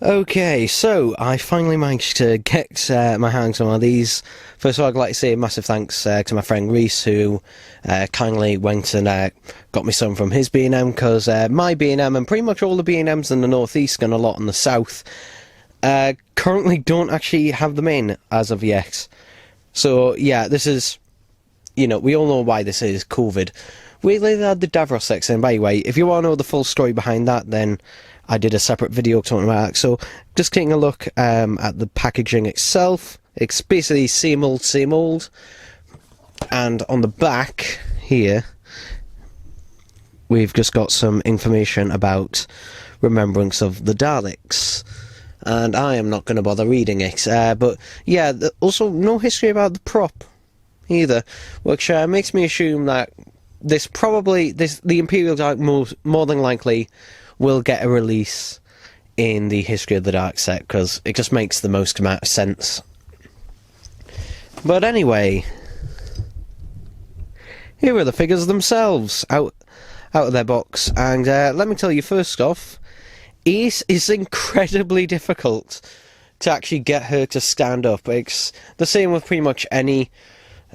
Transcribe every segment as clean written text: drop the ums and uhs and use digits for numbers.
Okay, so I finally managed to get my hands on one of these. First of all, I'd like to say a massive thanks to my friend Reese, who kindly went and got me some from his B&M, because my B&M and pretty much all the B&Ms in the northeast and a lot in the south currently don't actually have them in as of yet. So yeah, this is, we all know why this is, COVID. Weirdly, they had the Davros section. By the way, if you want to know the full story behind that, then I did a separate video talking about that. So, just taking a look at the packaging itself. It's basically same old, same old. And on the back here, we've just got some information about Remembrance of the Daleks. And I am not going to bother reading it. But yeah, also no history about the prop either, which makes me assume that the Imperial Dalek more than likely will get a release in the History of the Dark set, because it just makes the most amount of sense. But anyway, here are the figures themselves out of their box, and let me tell you first off, it is incredibly difficult to actually get her to stand up. It's the same with pretty much any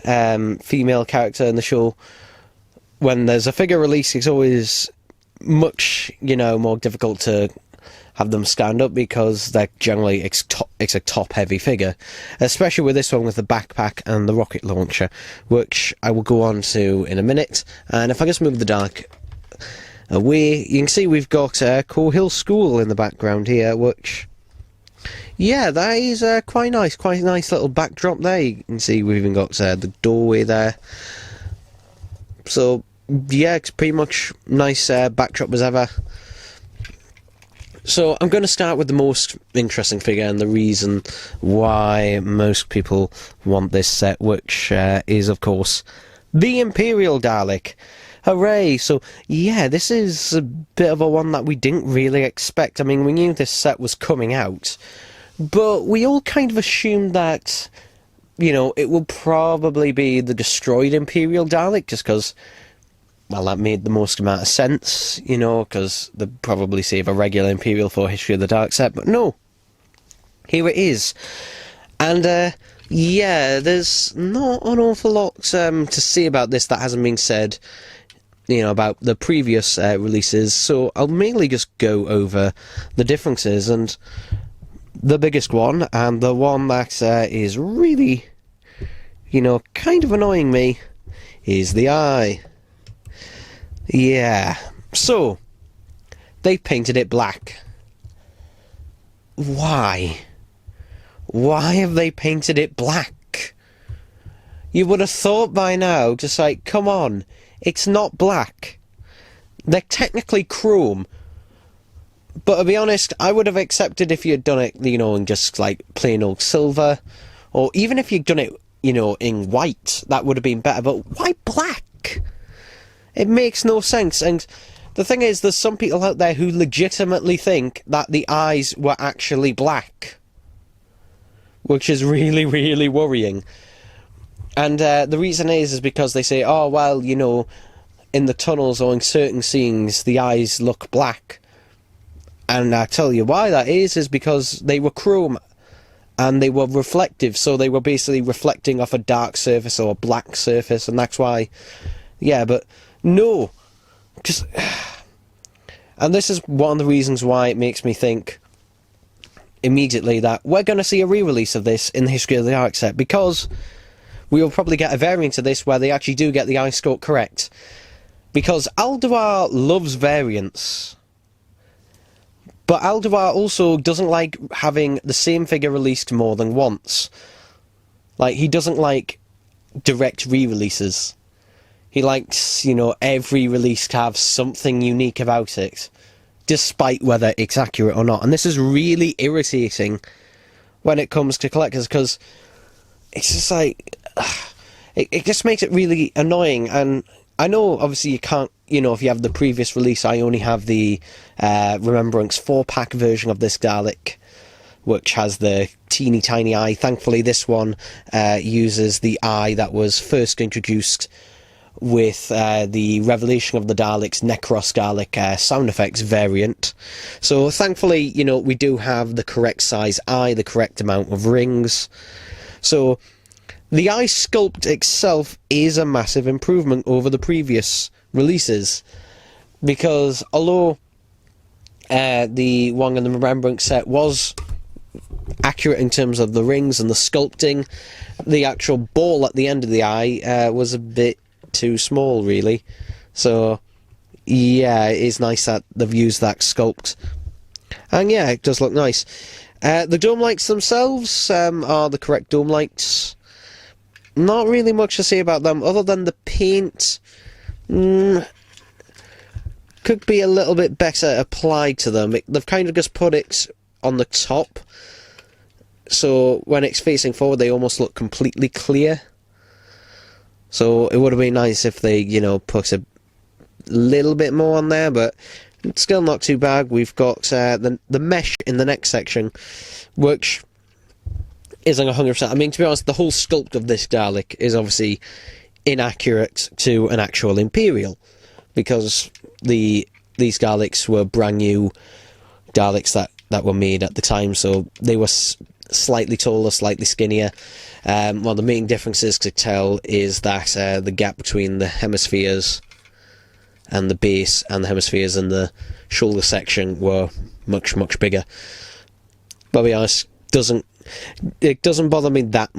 female character in the show. When there's a figure release, it's always much, more difficult to have them stand up, because they're generally, it's a top-heavy figure. Especially with this one with the backpack and the rocket launcher, which I will go on to in a minute. And if I just move the Dalek away, you can see we've got Coe Hill School in the background here, which, yeah, that is quite nice little backdrop there. You can see we've even got the doorway there. So yeah, it's pretty much nice backdrop as ever. So I'm going to start with the most interesting figure and the reason why most people want this set, which is of course the Imperial Dalek. Hooray! So yeah, this is a bit of a one that we didn't really expect. I mean, we knew this set was coming out, but we all kind of assumed that, it will probably be the destroyed Imperial Dalek, just because, well, that made the most amount of sense, because they'd probably save a regular Imperial for History of the Dark set, but no. Here it is. And, yeah, there's not an awful lot to say about this that hasn't been said, about the previous releases, so I'll mainly just go over the differences, and the biggest one, and the one that is really, kind of annoying me, is the eye. Yeah, so they painted it black. Why? Why have they painted it black? You would have thought by now, just like, come on, it's not black. They're technically chrome. But to be honest, I would have accepted if you had done it, in just like plain old silver, or even if you'd done it, in white, that would have been better. But why black? It makes no sense. And the thing is, there's some people out there who legitimately think that the eyes were actually black, which is really, really worrying. And the reason is because they say, oh, well, in the tunnels or in certain scenes, the eyes look black. And I tell you why that is because they were chrome and they were reflective, so they were basically reflecting off a dark surface or a black surface, and that's why. Yeah, but no, just, and this is one of the reasons why it makes me think immediately that we're going to see a re-release of this in the History of the Dark set, because we will probably get a variant of this where they actually do get the eye scope correct, because Alduar loves variants. But Alduar also doesn't like having the same figure released more than once. Like, he doesn't like direct re-releases. He likes, every release to have something unique about it, despite whether it's accurate or not. And this is really irritating when it comes to collectors, because it's just like, it just makes it really annoying. And I know, obviously, you can't, if you have the previous release, I only have the Remembrance 4-pack version of this Dalek, which has the teeny tiny eye. Thankfully, this one uses the eye that was first introduced with the Revelation of the Daleks Necros Dalek sound effects variant. So thankfully, you know, we do have the correct size eye, the correct amount of rings. So the eye sculpt itself is a massive improvement over the previous releases, because although the one in the Remembrance set was accurate in terms of the rings and the sculpting, the actual ball at the end of the eye was a bit too small, really. So yeah, it is nice that they've used that sculpt, and yeah, it does look nice. The dome lights themselves are the correct dome lights. Not really much to say about them other than the paint could be a little bit better applied to them. They've kind of just put it on the top, so when it's facing forward they almost look completely clear. So it would have been nice if they, you know, put a little bit more on there, but it's still not too bad. We've got the mesh in the next section, which isn't 100%. I mean, to be honest, the whole sculpt of this Dalek is obviously inaccurate to an actual Imperial, because these Daleks were brand new Daleks that were made at the time, so they were slightly taller, slightly skinnier. One of the main differences to tell is that the gap between the hemispheres and the base and the hemispheres and the shoulder section were much bigger. But to be honest, it doesn't bother me that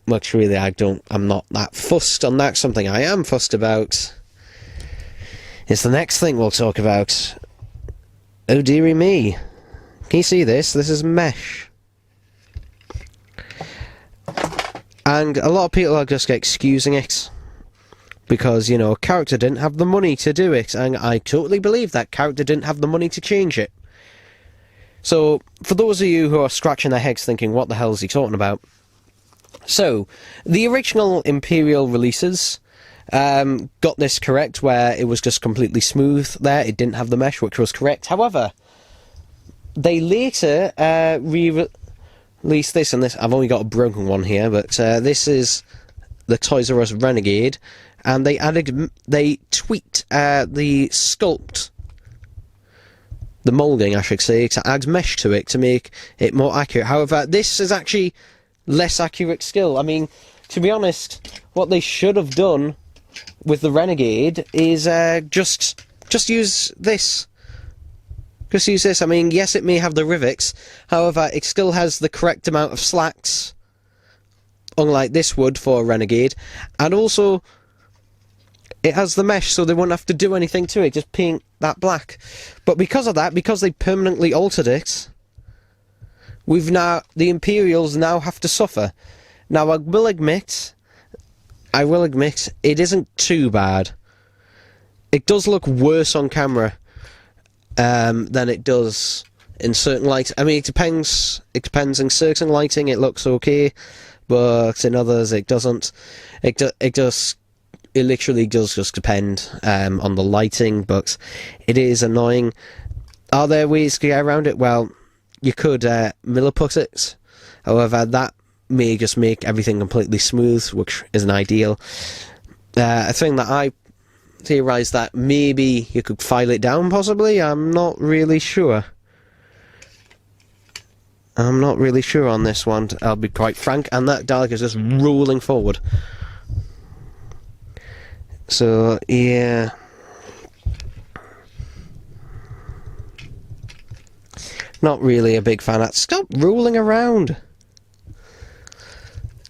much really. I'm not that fussed on that. Something I am fussed about is the next thing we'll talk about. Oh dearie me. Can you see this? This is mesh. And a lot of people are just excusing it because, you know, character didn't have the money to do it, and I totally believe that character didn't have the money to change it. So, for those of you who are scratching their heads thinking, what the hell is he talking about? So, the original Imperial releases got this correct, where it was just completely smooth there. It didn't have the mesh, which was correct. However, they later released this and this. I've only got a broken one here, but this is the Toys R Us Renegade, and they tweaked the sculpt, the moulding I should say, to add mesh to it to make it more accurate. However, this is actually less accurate still. I mean, to be honest, what they should have done with the Renegade is just use this. Just use this. I mean, yes, it may have the rivets, however, it still has the correct amount of slats, unlike this would for a Renegade, and also it has the mesh, so they won't have to do anything to it, just paint that black. But because of that, because they permanently altered it, the Imperials now have to suffer. Now, I will admit, it isn't too bad. It does look worse on camera than it does in certain light. I mean, it depends. In certain lighting, it looks okay, but in others, it doesn't. It literally does just depend on the lighting, but it is annoying. Are there ways to get around it? Well, you could milliput it. However, that may just make everything completely smooth, which isn't ideal. A thing that I theorised that maybe you could file it down, possibly. I'm not really sure. I'm not really sure on this one, I'll be quite frank, and that Dalek is just rolling forward. So, yeah. Not really a big fan of that. Stop rolling around!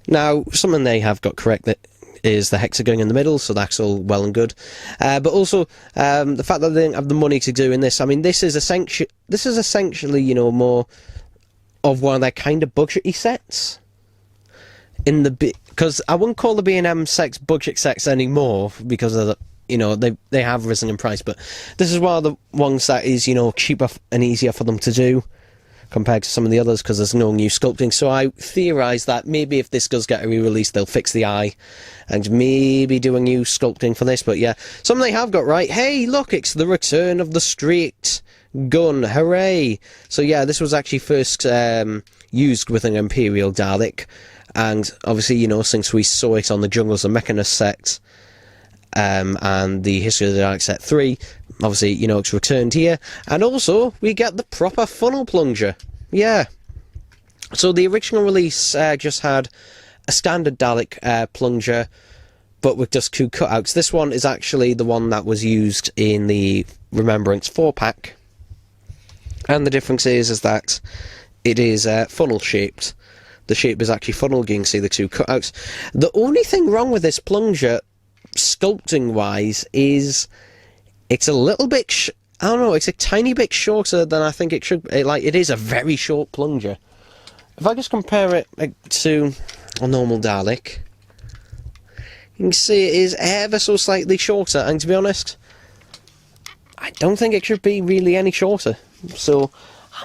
Now, something they have got correct that is the hexagon in the middle, so that's all well and good. But also, the fact that they didn't have the money to do in this, I mean, this is essentially, you know, more of one of their kind of budgety sets. Because I wouldn't call the B&M sets budget sets anymore, because of the, you know, they have risen in price, but this is one of the ones that is, you know, cheaper and easier for them to do compared to some of the others, because there's no new sculpting. So I theorise that maybe if this does get a re-release, they'll fix the eye and maybe do a new sculpting for this. But yeah, something they have got right. Hey, look, it's the return of the straight gun. Hooray! So yeah, this was actually first used with an Imperial Dalek, and obviously, you know, since we saw it on the Jungles of Mechanus set, and the History of the Dalek set 3. Obviously, you know, it's returned here. And also, we get the proper funnel plunger. Yeah. So the original release just had a standard Dalek plunger, but with just 2 cutouts. This one is actually the one that was used in the Remembrance 4-pack. And the difference is that it is funnel-shaped. The shape is actually funnel, you can see the 2 cutouts. The only thing wrong with this plunger, sculpting-wise, is it's a little bit, I don't know, it's a tiny bit shorter than I think it should be. Like, it is a very short plunger. If I just compare it to a normal Dalek, you can see it is ever so slightly shorter, and to be honest, I don't think it should be really any shorter. So,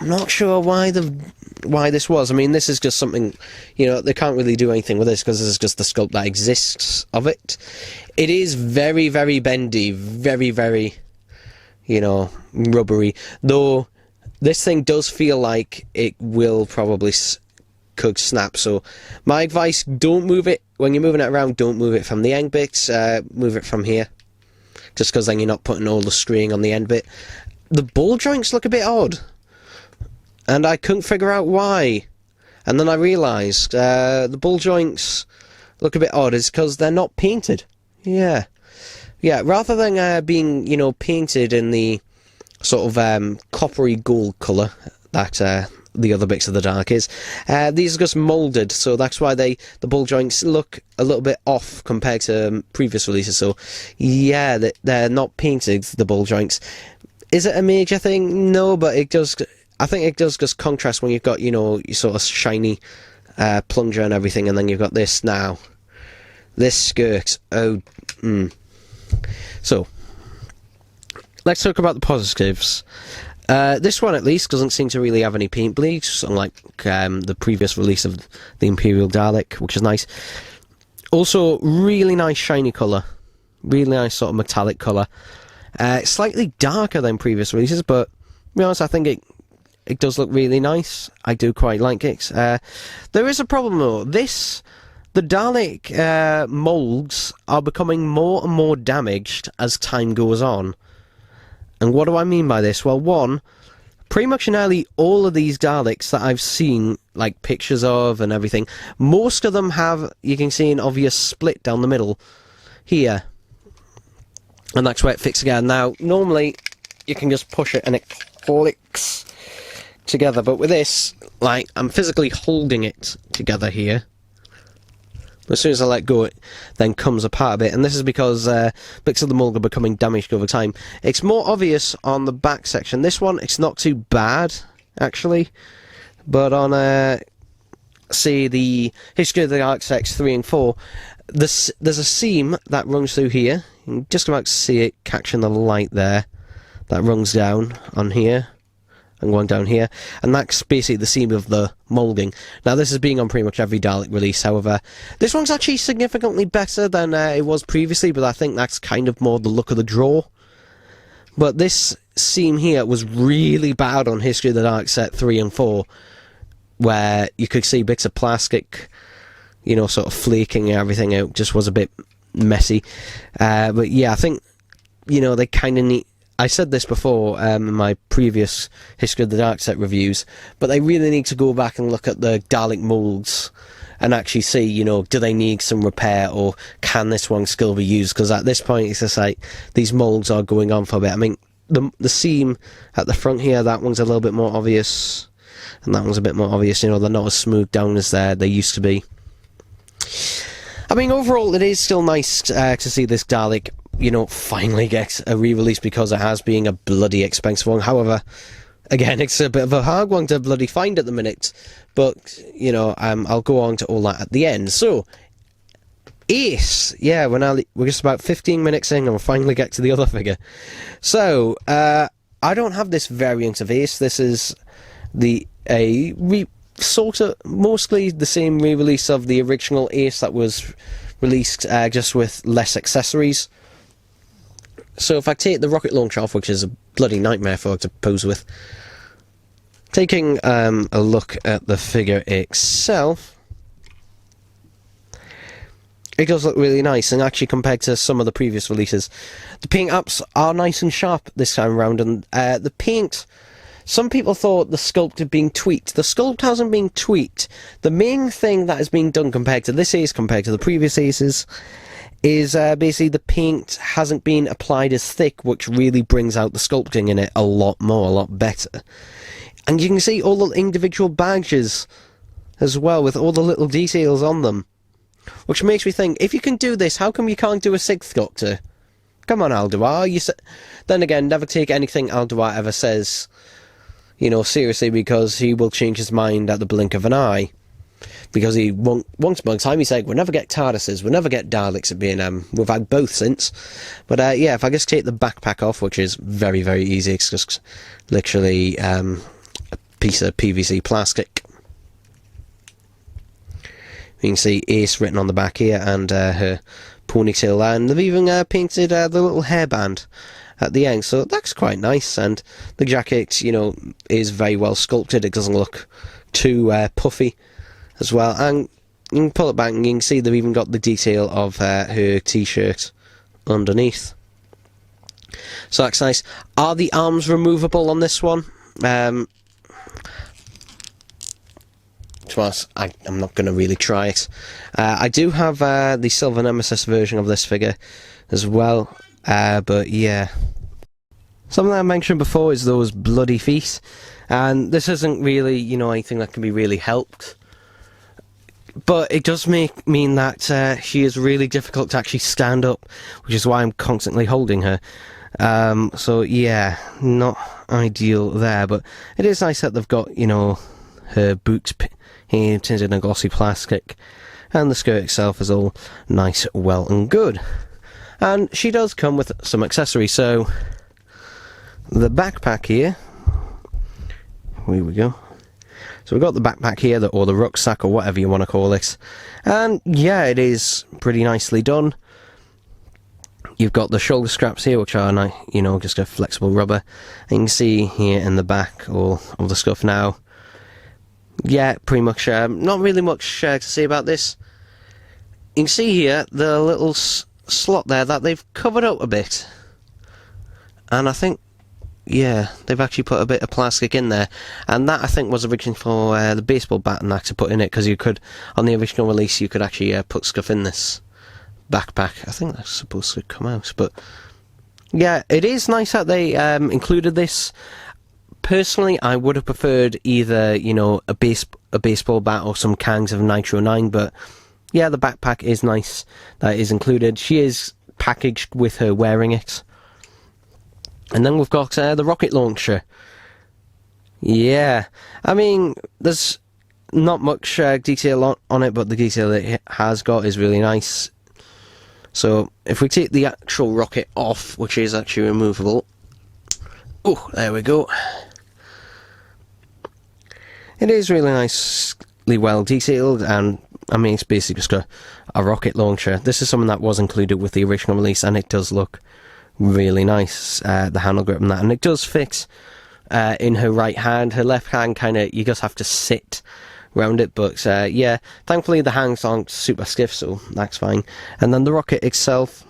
I'm not sure why this was. I mean, this is just something, you know, they can't really do anything with this because this is just the sculpt that exists of it. It is very, very bendy, very, very, you know, rubbery. Though, this thing does feel like it will probably could snap. So, my advice, don't move it. When you're moving it around, don't move it from the end bits. Move it from here. Just because then you're not putting all the string on the end bit. The ball joints look a bit odd. And I couldn't figure out why. And then I realised the ball joints look a bit odd. It's because they're not painted. Yeah. Yeah, rather than being, you know, painted in the sort of coppery gold colour that the other bits of the Dalek is, these are just moulded. So that's why the ball joints look a little bit off compared to previous releases. So, yeah, they're not painted, the ball joints. Is it a major thing? No, but it does... I think it does just contrast when you've got, you know, your sort of shiny plunger and everything, and then you've got this now. This skirt. Oh, So, let's talk about the positives. This one, at least, doesn't seem to really have any paint bleach, unlike the previous release of the Imperial Dalek, which is nice. Also, really nice shiny colour. Really nice sort of metallic colour. Slightly darker than previous releases, but, to be honest, I think it does look really nice. I do quite like it. There is a problem though. The Dalek moulds are becoming more and more damaged as time goes on. And what do I mean by this? Well, one, pretty much nearly all of these Daleks that I've seen, like pictures of and everything, most of them have, you can see an obvious split down the middle here. And that's where it fits again. Now, normally, you can just push it and it clicks together, but with this, like, I'm physically holding it together here. As soon as I let go, it then comes apart a bit, and this is because bits of the mould are becoming damaged over time. It's more obvious on the back section. This one, it's not too bad, actually, but on, say, the History of the Dalek Sets 3 and 4, there's a seam that runs through here. You can just about see it catching the light there. That runs down on here. And going down here, and that's basically the seam of the moulding. Now, this is being on pretty much every Dalek release, however, this one's actually significantly better than it was previously, but I think that's kind of more the look of the draw. But this seam here was really bad on History of the Dalek Set 3 and 4, where you could see bits of plastic, you know, sort of flaking and everything. It just was a bit messy. But yeah, I think, you know, they kind of need... I said this before in my previous History of the Dalek Set reviews, but they really need to go back and look at the Dalek moulds and actually see, you know, do they need some repair, or can this one still be used? Because at this point, it's just like, these moulds are going on for a bit. I mean, the seam at the front here, that one's a little bit more obvious, and that one's a bit more obvious. You know, they're not as smoothed down as they used to be. I mean, overall, it is still nice to see this Dalek, you know, finally get a re-release, because it has been a bloody expensive one. However, again, it's a bit of a hard one to bloody find at the minute. But, you know, I'll go on to all that at the end. So, Ace. Yeah, we're just about 15 minutes in and we'll finally get to the other figure. So, I don't have this variant of Ace. This is sort of mostly the same re-release of the original Ace that was released, just with less accessories. So if I take the rocket launch off, which is a bloody nightmare for it to pose with, taking a look at the figure itself, it does look really nice, and actually compared to some of the previous releases, the paint apps are nice and sharp this time around, and the paint, some people thought the sculpt had been tweaked. The sculpt hasn't been tweaked. The main thing that has been done compared to this Ace, compared to the previous Aces, is basically the paint hasn't been applied as thick, which really brings out the sculpting in it a lot more, a lot better. And you can see all the individual badges as well, with all the little details on them. Which makes me think, if you can do this, how come you can't do a 6th Doctor? Come on, Alduar. Then again, never take anything Alduar ever says, you know, seriously, because he will change his mind at the blink of an eye. Because he won't, once upon a time he said, we'll never get TARDISes, we'll never get Daleks at B&M. We've had both since. But yeah, if I just take the backpack off, which is very, very easy, it's just literally a piece of PVC plastic. You can see Ace written on the back here, and her ponytail there, and they've even painted the little hairband at the end, so that's quite nice. And the jacket, you know, is very well sculpted. It doesn't look too puffy as well, and you can pull it back and you can see they've even got the detail of her t-shirt underneath, so that's nice. Are the arms removable on this one? I'm not going to really try it. I do have the Silver Nemesis version of this figure as well, but yeah. Something I mentioned before is those bloody feet, and this isn't really, you know, anything that can be really helped. But it does mean that she is really difficult to actually stand up, which is why I'm constantly holding her. So yeah, not ideal there, but it is nice that they've got, you know, her boots tinted in a glossy plastic, and the skirt itself is all nice, well and good. And she does come with some accessories, so the backpack here, here we go. So we've got the backpack here, or the rucksack, or whatever you want to call it, and yeah, it is pretty nicely done. You've got the shoulder straps here, which are nice, you know, just a flexible rubber, and you can see here in the back all of the stuff now. Yeah, pretty much, not really much to say about this. You can see here the little slot there that they've covered up a bit, and I think, yeah, they've actually put a bit of plastic in there, and that I think was originally for the baseball bat and that to put in it, because you could, on the original release, you could actually put stuff in this backpack. I think that's supposed to come out, but yeah, it is nice that they included this. Personally, I would have preferred either, you know, a baseball bat or some cans of Nitro 9, but yeah, the backpack is nice that is included. She is packaged with her wearing it. And then we've got the rocket launcher. Yeah, I mean, there's not much detail on it, but the detail it has got is really nice. So, if we take the actual rocket off, which is actually removable. Oh, there we go. It is really nicely well detailed, and I mean, it's basically just a rocket launcher. This is something that was included with the original release, and it does look really nice, the handle grip and that, and it does fit in her right hand. Her left hand kind of, you just have to sit around it, but yeah, thankfully the hands aren't super stiff, so that's fine. And then the rocket itself,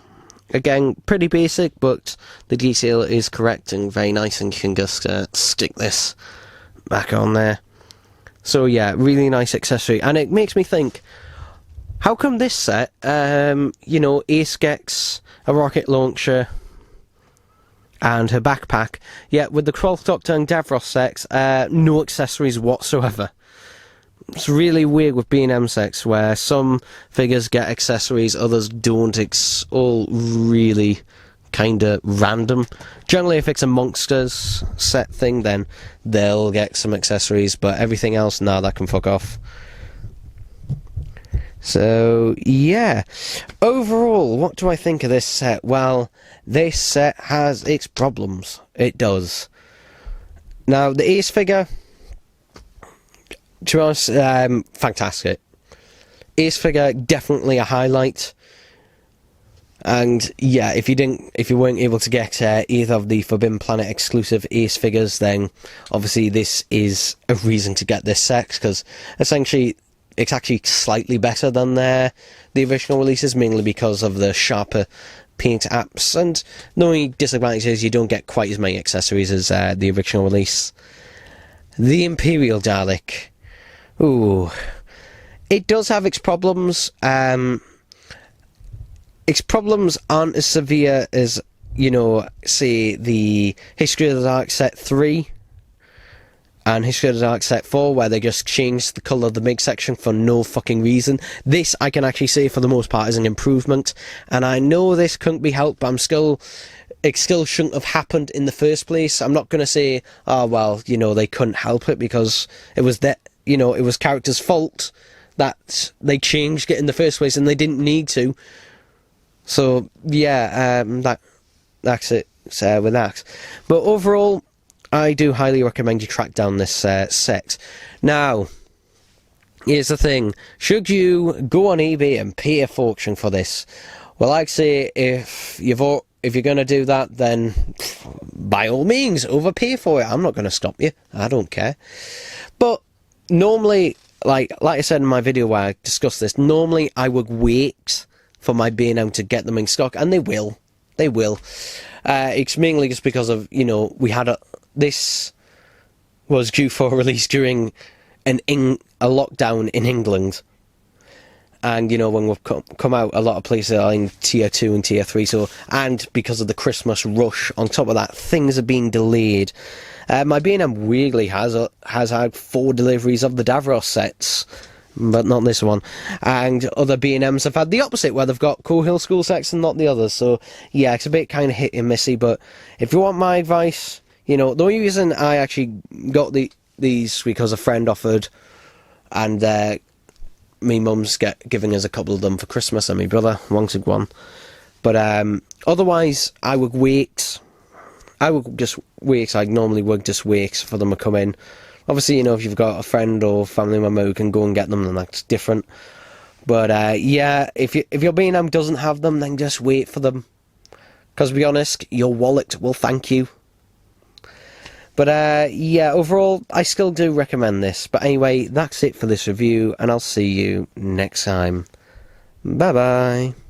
again, pretty basic, but the detail is correct and very nice, and you can just stick this back on there. So yeah, really nice accessory, and it makes me think, how come this set, you know, Ace gets a rocket launcher and her backpack, yet with the 12th Doctor and Davros sets, no accessories whatsoever. It's really weird with B&M sets, where some figures get accessories, others don't. It's all really kind of random. Generally, if it's a Monsters set thing, then they'll get some accessories, but everything else, nah, that can fuck off. So, yeah. Overall, what do I think of this set? Well, this set has its problems. It does. Now, the Ace figure, to be honest, fantastic. Ace figure, definitely a highlight. And yeah, if you weren't able to get either of the Forbidden Planet exclusive Ace figures, then obviously this is a reason to get this set, because essentially it's actually slightly better than the original releases, mainly because of the sharper paint apps, and the only disadvantage is you don't get quite as many accessories as the original release. The Imperial Dalek. Ooh. It does have its problems. Its problems aren't as severe as, you know, say, the History of the Dark Set 3 and History of the Dark Set 4, where they just changed the colour of the MIG section for no fucking reason. This, I can actually say, for the most part, is an improvement. And I know this couldn't be helped, but it still shouldn't have happened in the first place. I'm not going to say, oh, well, you know, they couldn't help it, because it was you know, it was characters' fault that they changed it in the first place, and they didn't need to. So, yeah, that's it with that. But overall, I do highly recommend you track down this set. Now, here's the thing. Should you go on eBay and pay a fortune for this? Well, I'd say if you're going to do that, then by all means, overpay for it. I'm not going to stop you. I don't care. But normally, like I said in my video where I discussed this, normally I would wait for my B&M to get them in stock, and they will. They will. It's mainly just because of, you know, this was due for release during a lockdown in England. And, you know, when we've come out, a lot of places are in Tier 2 and Tier 3, so, and because of the Christmas rush, on top of that, things are being delayed. My B&M weirdly has had 4 deliveries of the Davros sets, but not this one. And other B&Ms have had the opposite, where they've got Coal Hill School sets and not the others. So, yeah, it's a bit kind of hit and missy, but if you want my advice, you know, the only reason I actually got these because a friend offered, and me mum's giving us a couple of them for Christmas, and my brother wanted one. But otherwise, I would wait. I would just wait. I normally would just wait for them to come in. Obviously, you know, if you've got a friend or family member who can go and get them, then that's different. But yeah, if your B&M doesn't have them, then just wait for them. Because to be honest, your wallet will thank you. But yeah, overall, I still do recommend this. But anyway, that's it for this review, and I'll see you next time. Bye bye.